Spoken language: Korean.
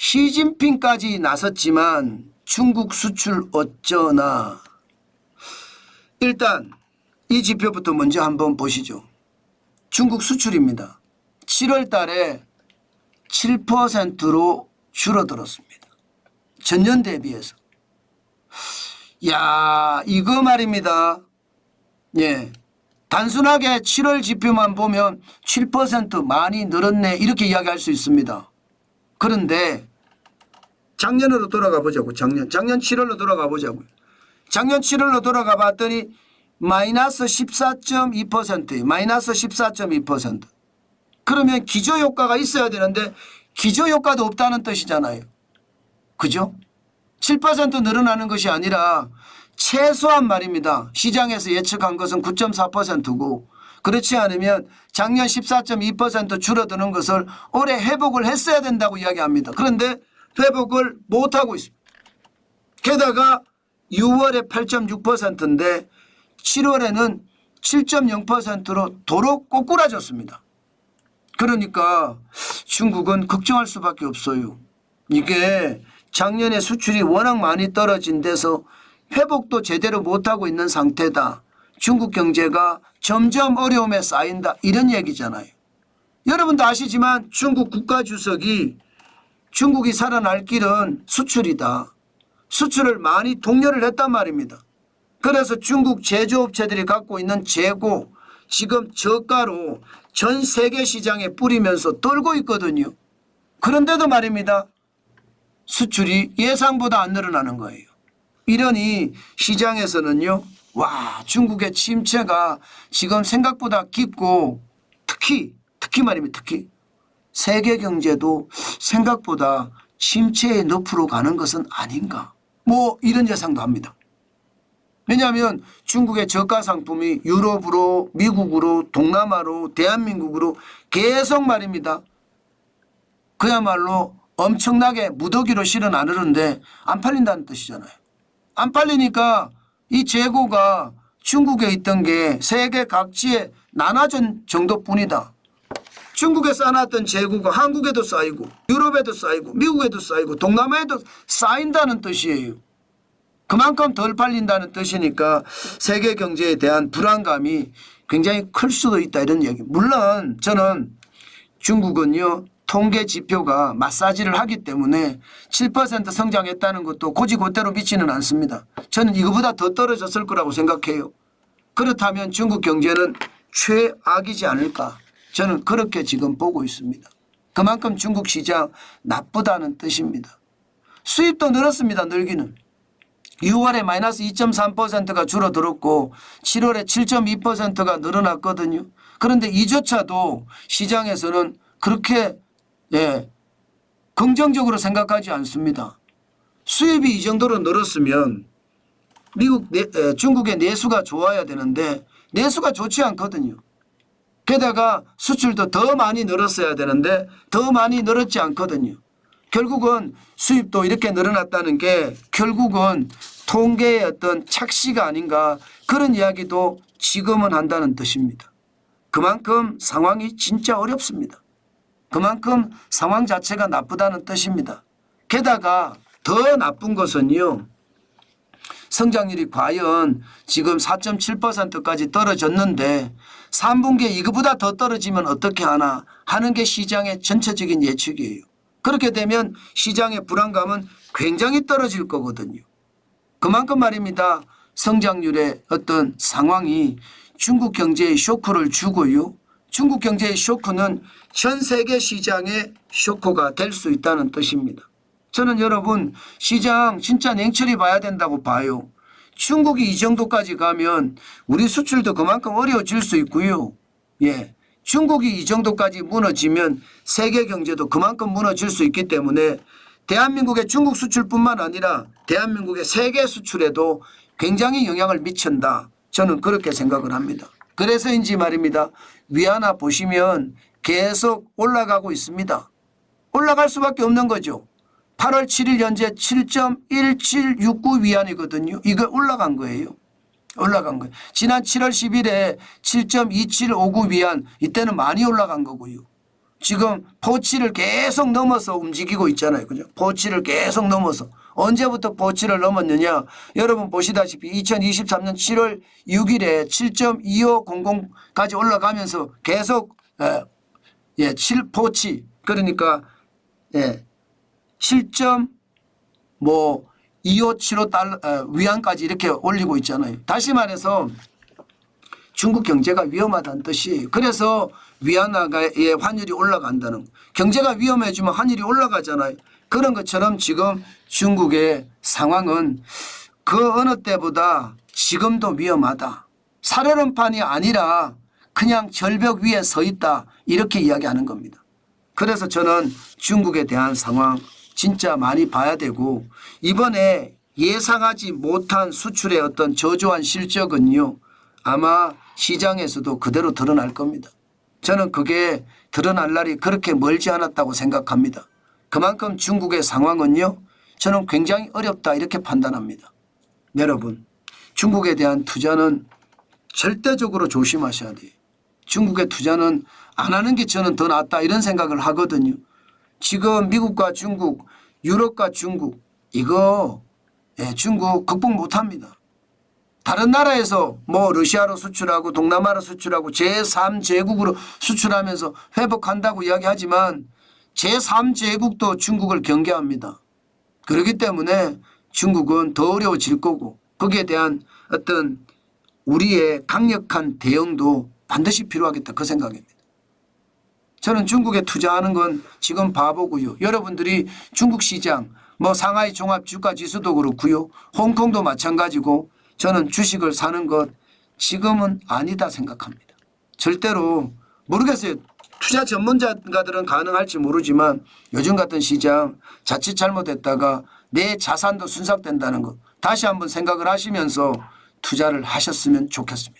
시진핑까지 나섰지만 중국 수출 어쩌나. 일단 이 지표부터 먼저 한번 보시죠. 중국 수출입니다. 7월 달에 7%로 줄어들었습니다. 전년 대비해서. 야, 이거 말입니다. 예. 단순하게 7월 지표만 보면 7% 많이 늘었네 이렇게 이야기할 수 있습니다. 그런데 작년으로 돌아가 보자고. 작년 7월로 돌아가 보자고요. 작년 7월로 돌아가 봤더니 마이너스 14.2%예요. 마이너스 14.2%. 그러면 기저효과가 있어야 되는데 기저효과도 없다는 뜻이잖아요. 그죠? 7% 늘어나는 것이 아니라 최소한 말입니다. 시장에서 예측한 것은 9.4%고 그렇지 않으면 작년 14.2% 줄어드는 것을 올해 회복을 했어야 된다고 이야기합니다. 그런데 회복을 못하고 있습니다. 게다가 6월에 8.6%인데 7월에는 7.0%로 도로 꼬꾸라졌습니다. 그러니까 중국은 걱정할 수밖에 없어요. 이게 작년에 수출이 워낙 많이 떨어진 데서 회복도 제대로 못하고 있는 상태다. 중국 경제가 점점 어려움에 쌓인다. 이런 얘기잖아요. 여러분도 아시지만 중국 국가주석이 중국이 살아날 길은 수출이다. 수출을 많이 독려를 했단 말입니다. 그래서 중국 제조업체들이 갖고 있는 재고 지금 저가로 전 세계 시장에 뿌리면서 떨고 있거든요. 그런데도 말입니다. 수출이 예상보다 안 늘어나는 거예요. 이러니 시장에서는요. 와, 중국의 침체가 지금 생각보다 깊고 특히 말입니다. 특히 세계 경제도 생각보다 침체의 늪으로 가는 것은 아닌가. 뭐 이런 예상도 합니다. 왜냐하면 중국의 저가 상품이 유럽으로 미국으로 동남아로 대한민국으로 계속 말입니다. 그야말로 엄청나게 무더기로 실어 나르는데 안 팔린다는 뜻이잖아요. 안 팔리니까 이 재고가 중국에 있던 게 세계 각지에 나눠진 정도뿐이다. 중국에 쌓아놨던 재고가 한국에도 쌓이고 유럽에도 쌓이고 미국에도 쌓이고 동남아에도 쌓인다는 뜻이에요. 그만큼 덜 팔린다는 뜻이니까 세계 경제에 대한 불안감이 굉장히 클 수도 있다 이런 얘기. 물론 저는 중국은요. 통계 지표가 마사지를 하기 때문에 7% 성장했다는 것도 고지고대로 믿지는 않습니다. 저는 이거보다 더 떨어졌을 거라고 생각해요. 그렇다면 중국 경제는 최악이지 않을까. 저는 그렇게 지금 보고 있습니다. 그만큼 중국 시장 나쁘다는 뜻입니다. 수입도 늘었습니다. 늘기는. 6월에 마이너스 2.3%가 줄어들었고 7월에 7.2%가 늘어났거든요. 그런데 이조차도 시장에서는 그렇게 긍정적으로 생각하지 않습니다. 수입이 이 정도로 늘었으면 중국의 내수가 좋아야 되는데 내수가 좋지 않거든요. 게다가 수출도 더 많이 늘었어야 되는데 더 많이 늘었지 않거든요. 결국은 수입도 이렇게 늘어났다는 게 결국은 통계의 어떤 착시가 아닌가 그런 이야기도 지금은 한다는 뜻입니다. 그만큼 상황이 진짜 어렵습니다. 그만큼 상황 자체가 나쁘다는 뜻입니다. 게다가 더 나쁜 것은요. 성장률이 과연 지금 4.7%까지 떨어졌는데 3분기에 이거보다 더 떨어지면 어떻게 하나 하는 게 시장의 전체적인 예측이에요. 그렇게 되면 시장의 불안감은 굉장히 떨어질 거거든요. 그만큼 말입니다. 성장률의 어떤 상황이 중국 경제에 쇼크를 주고요. 중국 경제의 쇼크는 전 세계 시장의 쇼크가 될 수 있다는 뜻입니다. 저는 여러분 시장 진짜 냉철히 봐야 된다고 봐요. 중국이 이 정도까지 가면 우리 수출도 그만큼 어려워질 수 있고요. 중국이 이 정도까지 무너지면 세계 경제도 그만큼 무너질 수 있기 때문에 대한민국의 중국 수출뿐만 아니라 대한민국의 세계 수출에도 굉장히 영향을 미친다. 저는 그렇게 생각을 합니다. 그래서인지 말입니다. 위안화 보시면 계속 올라가고 있습니다. 올라갈 수밖에 없는 거죠. 8월 7일 현재 7.1769 위안이거든요. 이거 올라간 거예요. 올라간 거예요. 지난 7월 10일에 7.2759 위안 이때는 많이 올라간 거고요. 지금 포치를 계속 넘어서 움직이고 있잖아요. 그죠? 포치를 계속 넘어서. 언제부터 포치를 넘었느냐. 여러분 보시다시피 2023년 7월 6일에 7.2500까지 올라가면서 계속 7포치 그러니까 7.2575 위안까지 이렇게 올리고 있잖아요. 다시 말해서 중국 경제가 위험하다는 뜻이 그래서 위안화의 환율이 올라간다는 경제가 위험해지면 환율이 올라가잖아요. 그런 것처럼 지금 중국의 상황은 그 어느 때보다 지금도 위험하다. 살얼음판이 아니라 그냥 절벽 위에 서 있다 이렇게 이야기하는 겁니다. 그래서 저는 중국에 대한 상황 진짜 많이 봐야 되고 이번에 예상하지 못한 수출의 어떤 저조한 실적은요. 아마 시장에서도 그대로 드러날 겁니다. 저는 그게 드러날 날이 그렇게 멀지 않았다고 생각합니다. 그만큼 중국의 상황은요. 저는 굉장히 어렵다 이렇게 판단합니다. 여러분 중국에 대한 투자는 절대적으로 조심하셔야 돼요. 중국의 투자는 안 하는 게 저는 더 낫다 이런 생각을 하거든요. 지금 미국과 중국, 유럽과 중국 이거 중국 극복 못합니다. 다른 나라에서 뭐 러시아로 수출하고 동남아로 수출하고 제3제국으로 수출하면서 회복한다고 이야기하지만 제3제국도 중국을 경계합니다. 그렇기 때문에 중국은 더 어려워질 거고 거기에 대한 어떤 우리의 강력한 대응도 반드시 필요하겠다 그 생각입니다. 저는 중국에 투자하는 건 지금 바보고요. 여러분들이 중국 시장 뭐 상하이 종합주가지수도 그렇고요. 홍콩도 마찬가지고 저는 주식을 사는 것 지금은 아니다 생각합니다. 절대로 모르겠어요. 투자 전문가들은 가능할지 모르지만 요즘 같은 시장 자칫 잘못했다가 내 자산도 순삭된다는 것 다시 한번 생각을 하시면서 투자를 하셨으면 좋겠습니다.